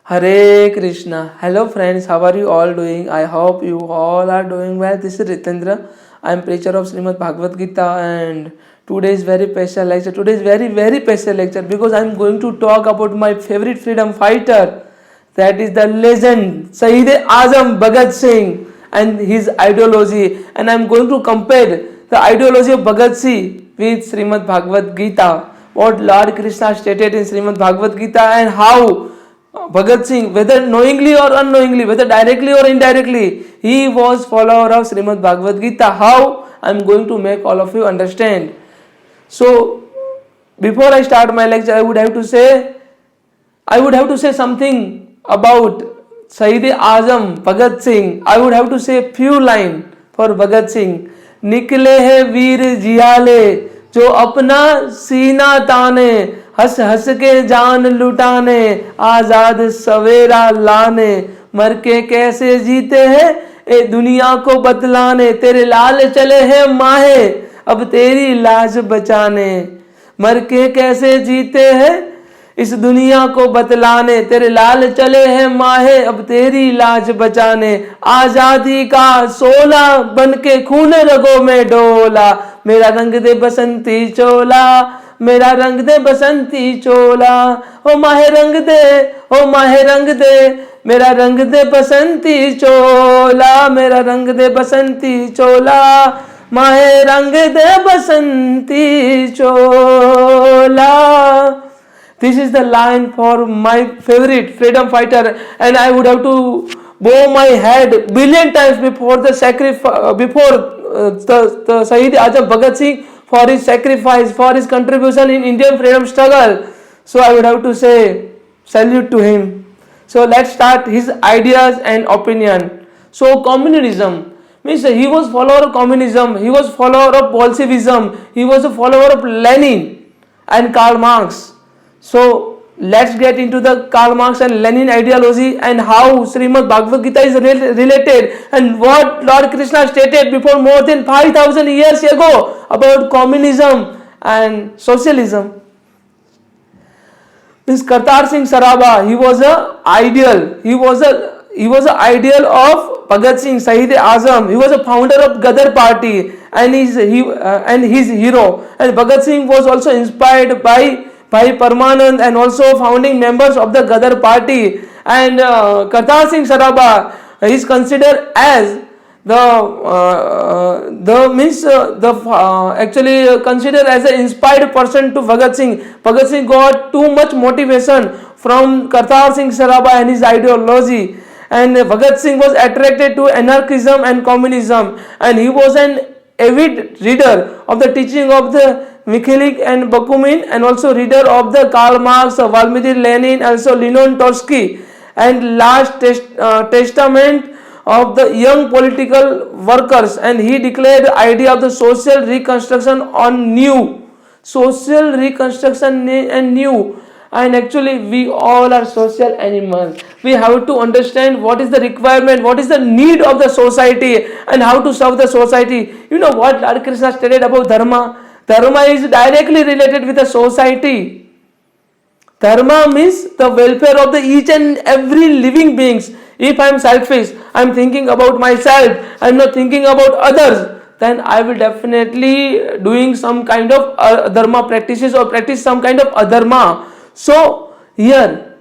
Hare Krishna. Hello friends, how are you all doing? I hope you all are doing well. This is Ritendra. I am preacher of Srimad Bhagavad Gita and today is very special lecture. Today is very special lecture because I am going to talk about my favorite freedom fighter. That is the legend Shaheed-e-Azam Bhagat Singh and his ideology. And I am going to compare the ideology of Bhagat Singh with Srimad Bhagavad Gita. What Lord Krishna stated in Srimad Bhagavad Gita and how Bhagat Singh, whether knowingly or unknowingly, whether directly or indirectly, he was follower of Srimad Bhagavad Gita. How? I am going to make all of you understand. So, before I start my lecture, I would have to say something about Shaheed-e-Azam Bhagat Singh. I would have to say a few lines for Bhagat Singh. निकले है वीर जियाले जो अपना सीना ताने हंस हंस के जान लुटाने आजाद सवेरा लाने मर के कैसे जीते हैं ए दुनिया को बतलाने तेरे लाल चले हैं माहे अब तेरी लाज बचाने मर के कैसे जीते हैं इस दुनिया को बतलाने तेरे लाल चले हैं माहे अब तेरी लाज बचाने आजादी का सोला बन के खून रगों में डोला मेरा रंग दे बसंती चोला मेरा रंग दे बसंती चोला ओ माहे रंग दे ओ माहे रंग दे मेरा रंग दे बसंती चोला मेरा रंग दे बसंती चोला माहे रंग दे बसंती चोला. This is the line for my favorite freedom fighter, and I would have to bow my head billion times before the Shaheed-e-Azam Bhagat Singh for his sacrifice, for his contribution in Indian freedom struggle. So I would have to say salute to him. So let's start his ideas and opinion. So communism means he was follower of communism, he was follower of Bolshevism, he was a follower of Lenin and Karl Marx. So let's get into the Karl Marx and Lenin ideology and how Srimad Bhagavad Gita is related and what Lord Krishna stated before more than 5,000 years ago about communism and socialism. This Kartar Singh Saraba, he was a ideal. He was an ideal of Bhagat Singh, Shaheed-e-Azam. He was a founder of Gadar Party and his hero. And Bhagat Singh was also inspired by Parmanand and also founding members of the Gadar Party. And Kartar Singh Saraba is considered as considered as an inspired person to Bhagat Singh. Bhagat Singh got too much motivation from Kartar Singh Saraba and his ideology. And Bhagat Singh was attracted to anarchism and communism. And he was an avid reader of the teaching of the Mikhail and Bakunin and also reader of the Karl Marx, Valmiki Lenin, also Leon Trotsky and last testament of the young political workers, and he declared the idea of the social reconstruction on new. Social reconstruction and new. And actually we all are social animals. We have to understand what is the requirement, what is the need of the society and how to serve the society. You know what Lord Krishna stated about dharma? Dharma is directly related with the society. Dharma means the welfare of the each and every living beings. If I am selfish, I am thinking about myself, I am not thinking about others, then I will definitely doing some kind of dharma practices or practice some kind of adharma. So here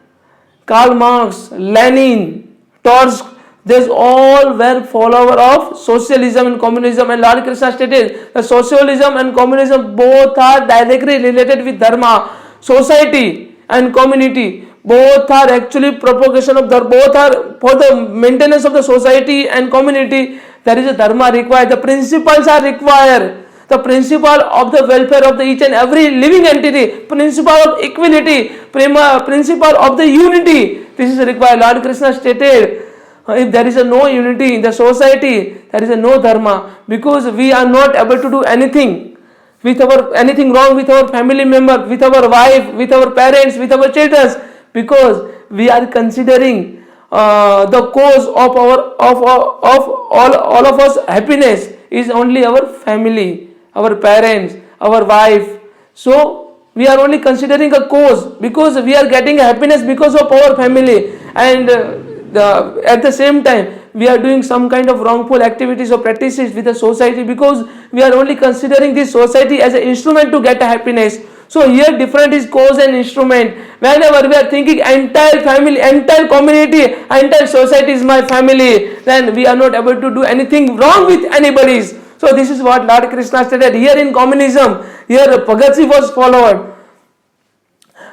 Karl Marx, Lenin, Trotsky, they all were follower of socialism and communism, and Lord Krishna stated that socialism and communism both are directly related with dharma. Society and community both are actually propagation of dharma, both are for the maintenance of the society and community. There is a dharma required, the principles are required. The principle of the welfare of the each and every living entity, principle of equality, principle of the unity, this is required. Lord Krishna stated, if there is no unity in the society, there is no dharma, because we are not able to do anything anything wrong with our family member, with our wife, with our parents, with our children, because we are considering the cause of all of us happiness is only our family, our parents, our wife. So we are only considering a cause because we are getting happiness because of our family, and at the same time we are doing some kind of wrongful activities or practices with the society, because we are only considering this society as an instrument to get a happiness. So here different is cause and instrument. Whenever we are thinking entire family, entire community, entire society is my family, then we are not able to do anything wrong with anybody's. So this is what Lord Krishna stated. Here in communism, here Bhagat Singh was followed.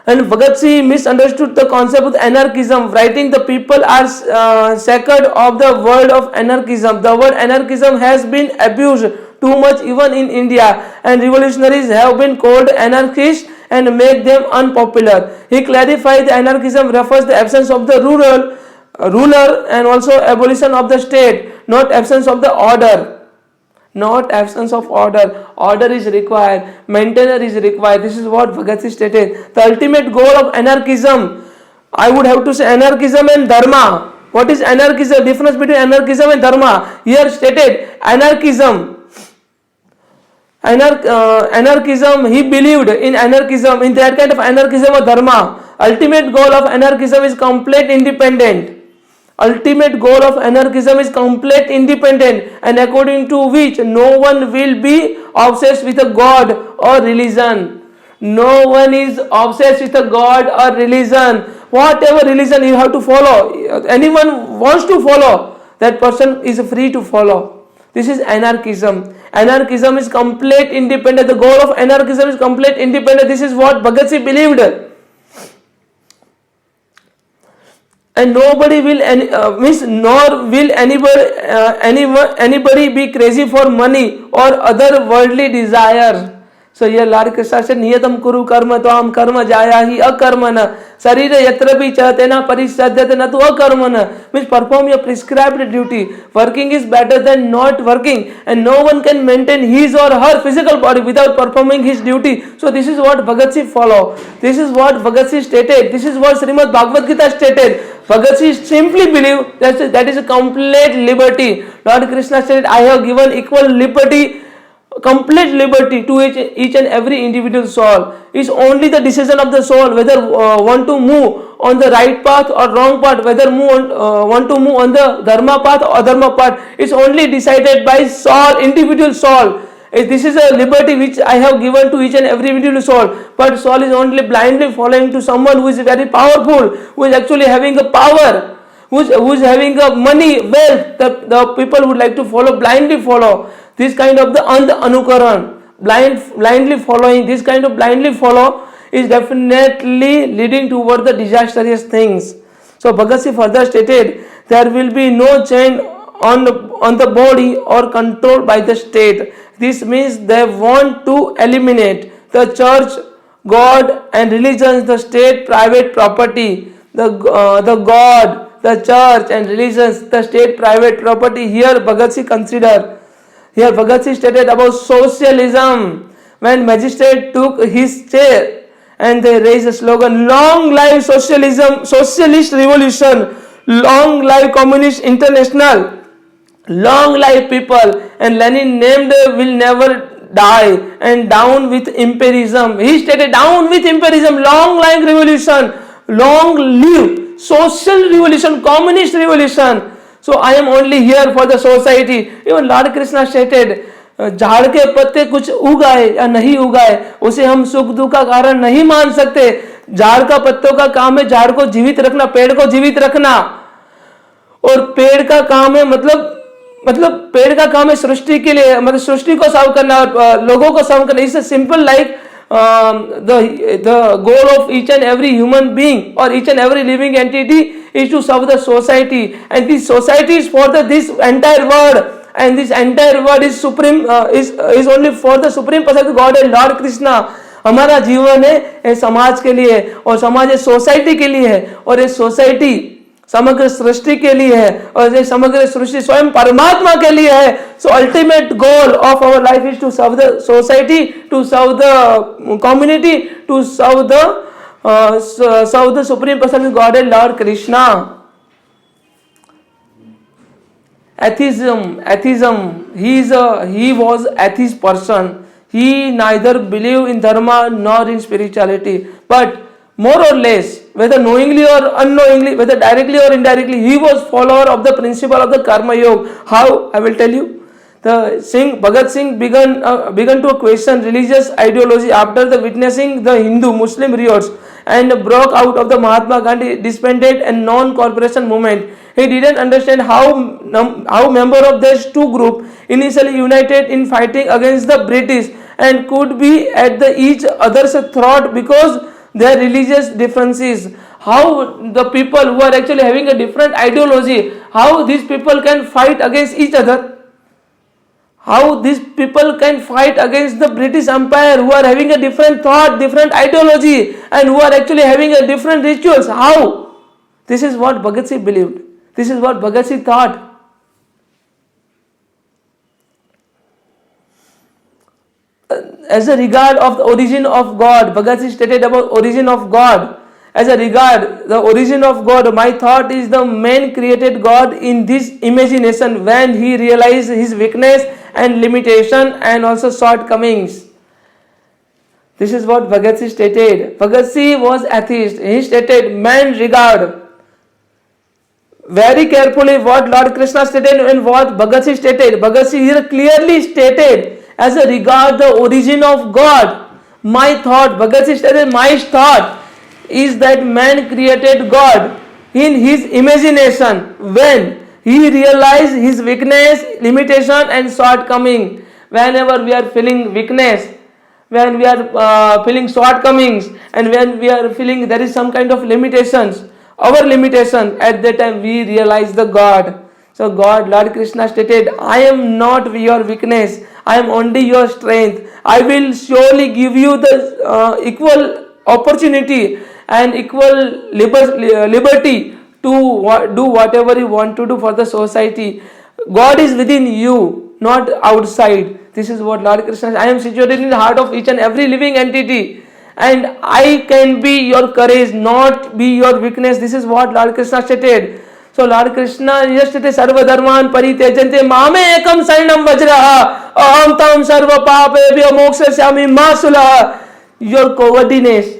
And Bhagat Singh misunderstood the concept of anarchism, writing the people are scared of the word of anarchism. The word anarchism has been abused too much even in India, and revolutionaries have been called anarchists and make them unpopular. He clarified the anarchism refers the absence of the ruler and also abolition of the state, not absence of the order. Not absence of order. Order is required. Maintainer is required. This is what Bhagat Singh stated. The ultimate goal of anarchism, I would have to say anarchism and dharma. What is anarchism? Difference between anarchism and dharma. Here stated anarchism. Anarchism, he believed in anarchism, in that kind of anarchism or dharma. Ultimate goal of anarchism is complete independent. Ultimate goal of anarchism is complete independent, and according to which no one will be obsessed with a god or religion. No one is obsessed with a god or religion. Whatever religion you have to follow, anyone wants to follow, that person is free to follow. This is anarchism. Anarchism is complete independent. The goal of anarchism is complete independent. This is what Bhagat Singh believed. And nobody will nor will anybody be crazy for money or other worldly desires. So here Lord Krishna said, niyatam kuru karma tvam karma jaya hi akarmana sarire yatra bhi chahtena parisadyate na tu akarmana, means perform your prescribed duty. Working is better than not working, and no one can maintain his or her physical body without performing his duty. So this is what Bhagat Singh follow. This is what Bhagat Singh stated. This is what Srimad Bhagavad Gita stated. Bhagat Singh simply believed that is a complete liberty. Lord Krishna said, I have given equal liberty, complete liberty to each and every individual soul. It's only the decision of the soul whether want to move on the right path or wrong path, whether want to move on the dharma path or adharma path. It's only decided by soul, individual soul. This is a liberty which I have given to each and every individual soul, but soul is only blindly following to someone who is very powerful, who is actually having a power, who is having a money, wealth. The people would like to follow, blindly follow. This kind of the anukaran, blindly following, this kind of blindly follow is definitely leading toward the disastrous things. So Bhagat Singh further stated, there will be no change on the body or control by the state. This means they want to eliminate the church, God and religion, the state, private property, the God, the church and religions, the state, private property. Here Bhagat Singh consider. Here Bhagat Singh stated about socialism. When magistrate took his chair and they raised a slogan, long live socialism, socialist revolution, long live communist international, long live people, and Lenin named will never die, and down with imperialism. He stated, down with imperialism, long live revolution, long live social revolution, communist revolution. So I am only here for the society. Even Lord Krishna stated, झाड़ के पत्ते कुछ उगाए या नहीं उगाए उसे हम सुख दुख का कारण नहीं मान सकते. झाड़ का पत्तों का काम है झाड़ को जीवित रखना, पेड़ को जीवित रखना, और पेड़ का काम है मतलब पेड़ का काम है सृष्टि के लिए, मतलब सृष्टि को सर्व करना और लोगों को सर्व करना. It's simple like the goal of each and every human being or each and every living entity is to serve the society, and this society is for this entire world, and this entire world is supreme, is only for the supreme person God and Lord Krishna. हमारा जीवन है ये समाज के लिए, और समाज ये सोसाइटी के लिए है, और ये सोसाइटी समग्र सृष्टि के लिए है, और ये समग्र सृष्टि स्वयं परमात्मा के लिए है. So ultimate goal of our life is to serve the society, to serve the community, to serve the supreme person God and Lord Krishna. Atheism. He was atheist person. He neither believed in dharma nor in spirituality, but more or less whether knowingly or unknowingly, whether directly or indirectly, he was follower of the principle of the Karma Yoga. How? I will tell you. Bhagat Singh began to question religious ideology after the witnessing the Hindu-Muslim riots and broke out of the Mahatma Gandhi disbanded and non-cooperation movement. He didn't understand how members of these two groups initially united in fighting against the British and could be at each other's throat because their religious differences. How the people who are actually having a different ideology, how these people can fight against each other? How these people can fight against the British Empire who are having a different thought, different ideology, and who are actually having a different rituals? How? This is what Bhagat Singh believed. This is what Bhagat Singh thought. As a regard of the origin of God, Bhagat Singh stated about origin of God. As a regard the origin of God, my thought is the man created God in this imagination when he realized his weakness and limitation and also shortcomings. This is what Bhagat Singh stated. Bhagat Singh was atheist. He stated, man regard. Very carefully what Lord Krishna stated and what Bhagat Singh stated. Bhagat Singh here clearly stated, as a regard the origin of God, my thought, Bhagat Singh stated, my thought is that man created God in his imagination when he realized his weakness, limitation and shortcoming. Whenever we are feeling weakness, when we are feeling shortcomings, and when we are feeling there is some kind of limitations, our limitation, at that time we realize the God. So God, Lord Krishna stated, I am not your weakness, I am only your strength. I will surely give you the equal opportunity and equal liberty to do whatever you want to do for the society. God is within you, not outside. This is what Lord Krishna says. I am situated in the heart of each and every living entity, and I can be your courage, not be your weakness. This is what Lord Krishna stated. So Lord Krishna stated, Sarva Dharman Paritejante Mame Ekam Saranam Vajraha Aham Tam Sarva Papebhyo Mokshasyami Ma Sulaha. Your cowardliness,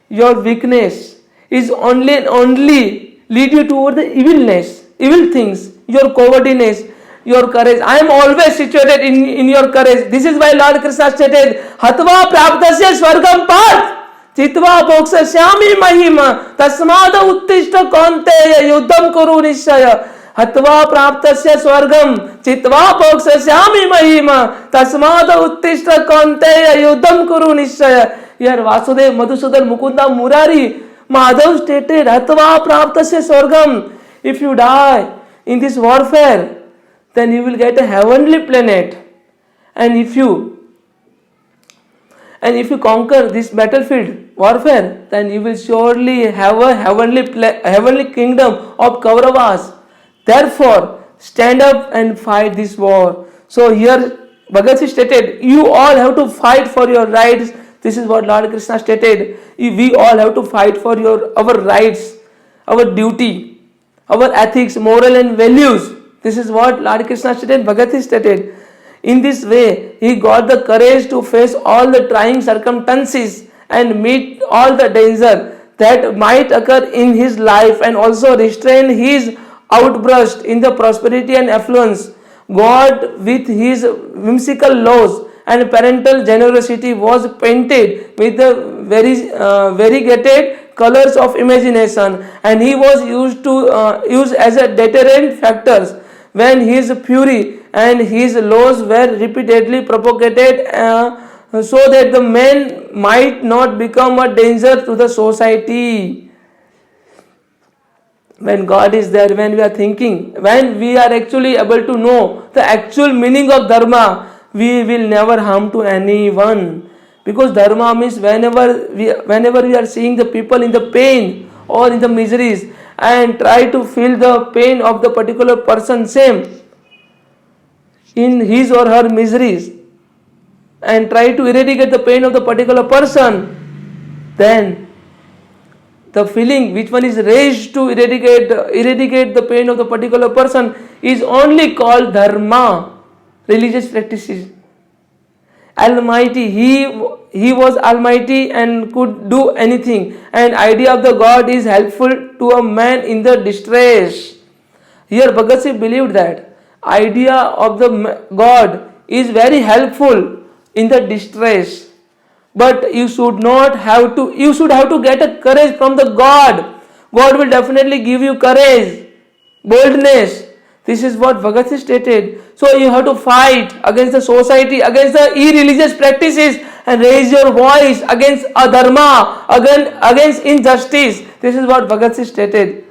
your weakness is only lead you toward the evil things. Your cowardliness, your courage. I am always situated in your courage. This is why Lord Krishna stated, Hatva Praptasya Swargam Parth Chitva Bhokshasyami Mahima Tasmada Uttishta Kaunteya Yuddham Kuru Nishaya. Hatva Praptasya Swargam Chitva Bhokshasyami Mahima Tasmada Uttishta Kaunteya Yuddham Kuru Nishaya. Here Vasudev, Madhusudan, Mukunda, Murari, Madhav stated, Hatva Praptasya Swargam. If you die in this warfare, then you will get a heavenly planet. And if you conquer this battlefield warfare, then you will surely have a heavenly kingdom of Kauravas. Therefore, stand up and fight this war. So here Bhagat Singh stated, you all have to fight for your rights. This is what Lord Krishna stated. We all have to fight for our rights, our duty, our ethics, moral and values. This is what Lord Krishna stated, Bhagat Singh stated. In this way, he got the courage to face all the trying circumstances and meet all the danger that might occur in his life, and also restrain his outburst in the prosperity and affluence. God, with his whimsical laws and parental generosity, was painted with the variegated colors of imagination, and he was used as a deterrent factors when his fury and his laws were repeatedly propagated so that the man might not become a danger to the society. When God is there, when we are thinking, when we are actually able to know the actual meaning of dharma, we will never harm to anyone. Because dharma means whenever we are seeing the people in the pain or in the miseries, and try to feel the pain of the particular person same in his or her miseries, and try to eradicate the pain of the particular person, then the feeling which one is raised to eradicate the pain of the particular person is only called dharma, religious practices. almighty. He was almighty and could do anything. And idea of the God is helpful to a man in the distress. Here Bhagat Singh believed that idea of the God is very helpful in the distress. But you should have to get a courage from the God. God will definitely give you courage, boldness. This is what Bhagat Singh stated. So you have to fight against the society, against the irreligious practices, and raise your voice against adharma, against injustice. This is what Bhagat Singh stated.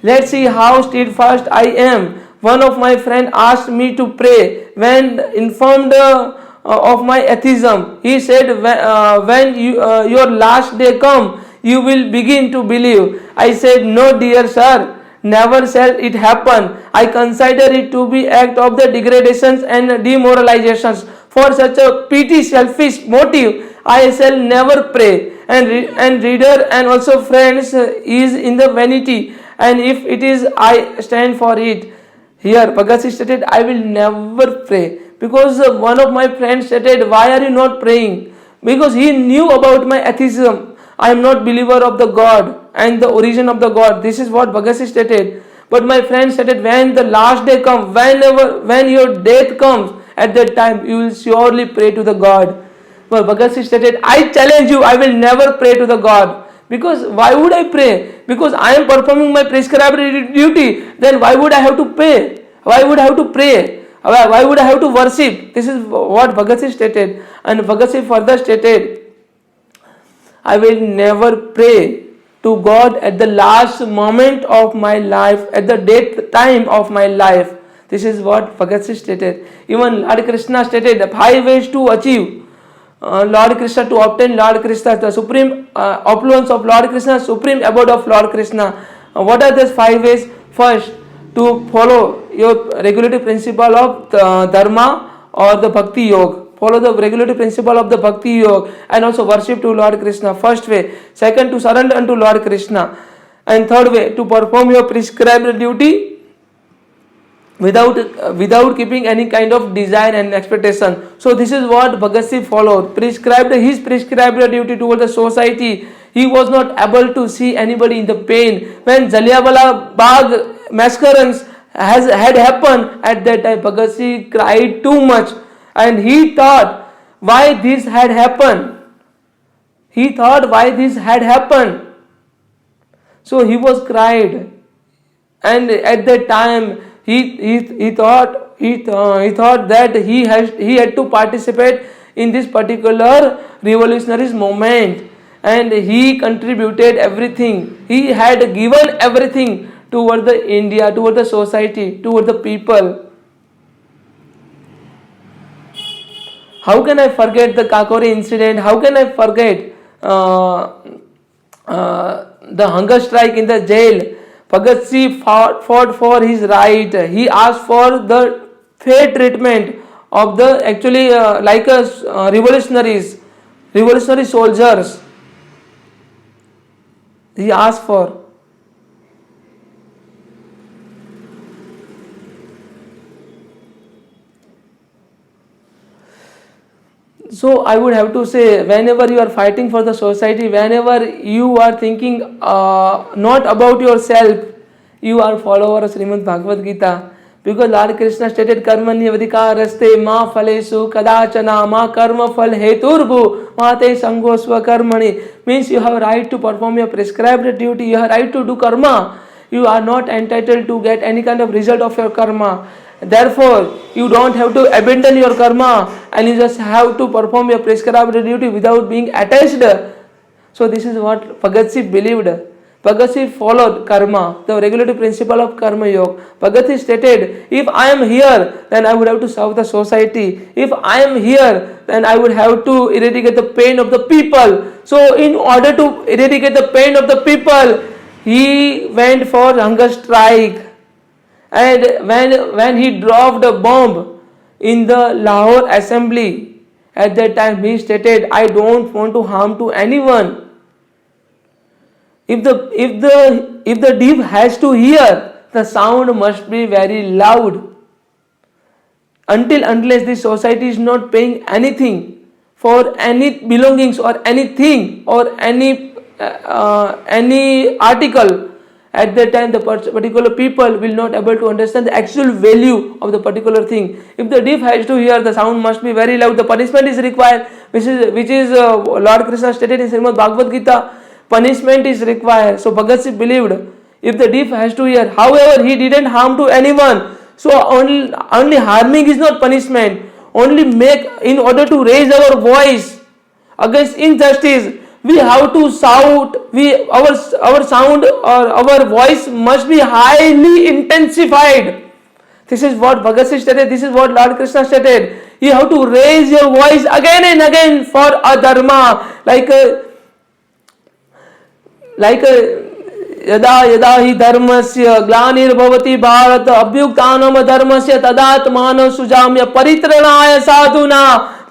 Let's see how steadfast I am. One of my friends asked me to pray when informed of my atheism. He said, when your last day come, you will begin to believe. I said, no dear sir, never shall it happen. I consider it to be act of the degradations and demoralizations. For such a petty selfish motive, I shall never pray. And reader and also friends is in the vanity, and if it is, I stand for it. Here Bhagat Singh stated, I will never pray, because one of my friends stated, why are you not praying? Because he knew about my atheism. I am not believer of the God and the origin of the God. This is what Bhagat Singh stated. But my friend stated, when the last day comes, when your death comes, at that time you will surely pray to the God. But Bhagat Singh stated, I challenge you, I will never pray to the God. Because why would I pray? Because I am performing my prescribed duty. Then why would I have to pray? Why would I have to pray? Why would I have to worship? This is what Bhagat Singh stated. And Bhagat Singh further stated, I will never pray to God at the last moment of my life, at the death time of my life. This is what Bhagat Singh stated. Even Lord Krishna stated 5 ways to achieve Lord Krishna, to obtain Lord Krishna, the supreme opulence of Lord Krishna, supreme abode of Lord Krishna. What are these 5 ways? First, to follow your regulative principle of the dharma or the bhakti yoga. Follow the regulative principle of the bhakti yoga and also worship to Lord Krishna. First way. Second, to surrender unto Lord Krishna. And third way, to perform your prescribed duty without keeping any kind of desire and expectation. So this is what Bhagat Singh followed. His prescribed duty toward the society. He was not able to see anybody in the pain. When Jallianwala Bagh massacre had happened, at that time Bhagat Singh cried too much, and he thought why this had happened. So he was cried, and at that time he thought that he had to participate in this particular revolutionary movement, and he contributed everything. He had given everything toward the India, toward the society, toward the people. How can I forget the Kakori incident? How can I forget the hunger strike in the jail? Bhagat Singh fought for his right. He asked for the fair treatment of the revolutionary soldiers. He asked for. So I would have to say, whenever you are fighting for the society, whenever you are thinking not about yourself, you are follower of Srimad Bhagavad Gita. Because Lord Krishna stated, Karmanya Vadikaraste ma phalesu kadachana ma karma phal heturbu ma te sango swakarmani. Means you have right to perform your prescribed duty, you have right to do karma. You are not entitled to get any kind of result of your karma. Therefore, you don't have to abandon your karma, and you just have to perform your prescribed duty without being attached. So this is what Bhagat Singh believed. Bhagat Singh followed karma, the regulative principle of karma yoga. Bhagat Singh stated, if I am here, then I would have to serve the society. If I am here, then I would have to eradicate the pain of the people. So in order to eradicate the pain of the people, he went for hunger strike. And when he dropped a bomb in the Lahore assembly, at that time he stated, I don't want to harm to anyone. If the deep has to hear, the sound must be very loud. unless the society is not paying anything for any belongings or anything or any article, at that time the particular people will not able to understand the actual value of the particular thing. If the deaf has to hear, the sound must be very loud. The punishment is required, which is Lord Krishna stated in Srimad Bhagavad Gita. Punishment is required. So Bhagat Singh believed if the deaf has to hear, however he didn't harm to anyone. So only harming is not punishment. Only make, in order to raise our voice against injustice, we have to shout. Our sound or our voice must be highly intensified. This is what Bhagat Singh stated. This is what Lord Krishna stated. You have to raise your voice again and again for a dharma, like यदा यदा हि धर्मस्य ग्लानिर्भवति भारत अभ्युत्थानं धर्मस्य तदात्मानं सुजाम्य परित्रणाय साधूना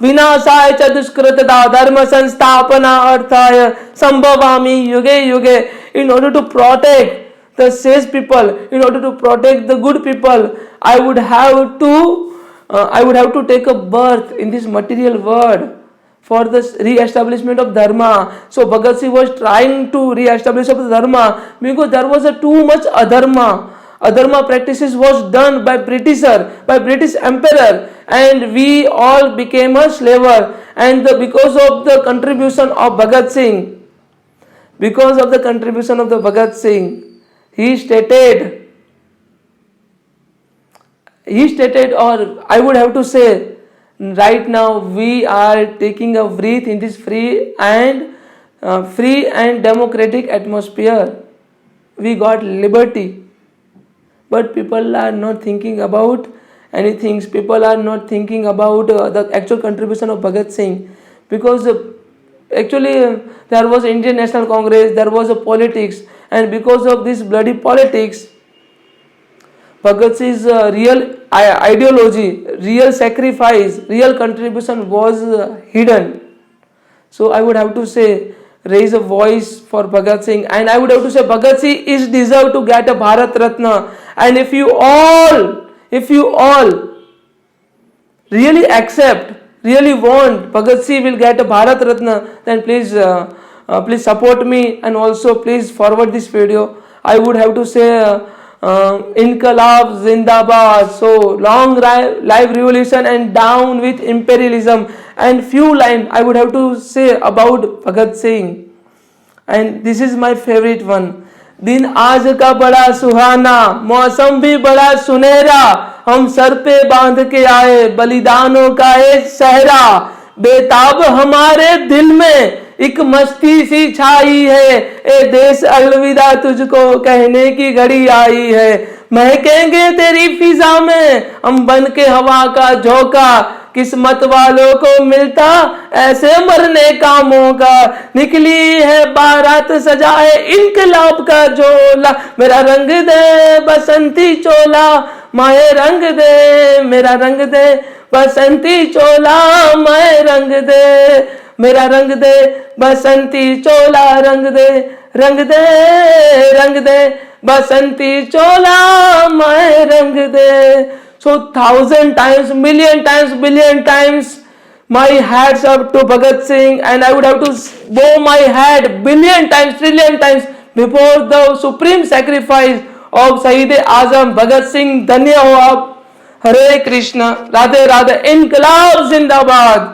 विनाशाय च दुष्कृतता धर्म संस्थापनार्थाय संभवामि युगे युगे. In order to protect the sage people, in order to protect the good people, I would have to take a birth in this material world for the re-establishment of dharma. So Bhagat Singh was trying to re-establish the dharma because there was too much adharma. Adharma practices was done by British emperor, and we all became a slaver. And because of the contribution of Bhagat Singh, he stated, or I would have to say, right now we are taking a breath in this free and democratic atmosphere. We got liberty, but people are not thinking about anything. People are not thinking about the actual contribution of Bhagat Singh, because actually there was Indian National Congress, there was a politics, and because of this bloody politics, Bhagat Singh's real ideology, real sacrifice, real contribution was hidden. So I would have to say, raise a voice for Bhagat Singh, and I would have to say Bhagat Singh is deserved to get a Bharat Ratna. And if you all really accept, really want Bhagat Singh will get a Bharat Ratna, then please support me, and also please forward this video. I would have to say Inqilab Zindabad. So long live revolution and down with imperialism. And few lines I would have to say about Bhagat Singh, and this is my favorite one. दिन आज का बड़ा सुहाना, मौसम भी बड़ा सुनहरा, हम sir पे बांध के आए बलिदानों का एक सहरा, बेताब हमारे दिल में एक मस्ती सी छाई है, ए देश अलविदा तुझको कहने की घड़ी आई है, महकेंगे तेरी फिजा में हम बन के हवा का झोंका, किस्मत वालों को मिलता ऐसे मरने का मौका, निकली है बारात सजाए इनकलाब का झोला, मेरा रंग दे बसंती चोला, माए रंग दे मेरा रंग दे बसंती चोला, माए रंग दे मेरा रंग दे बसंती चोला, रंग दे रंग दे बसंती चोला, माए रंग दे. So 1,000 times, million times, billion times, my hats up to Bhagat Singh, and I would have to bow my head billion times, trillion times before the supreme sacrifice of Shaheed-e-Azam Bhagat Singh. धन्य हो आप. हरे कृष्णा, राधे राधे. इनकलाब जिंदाबाद.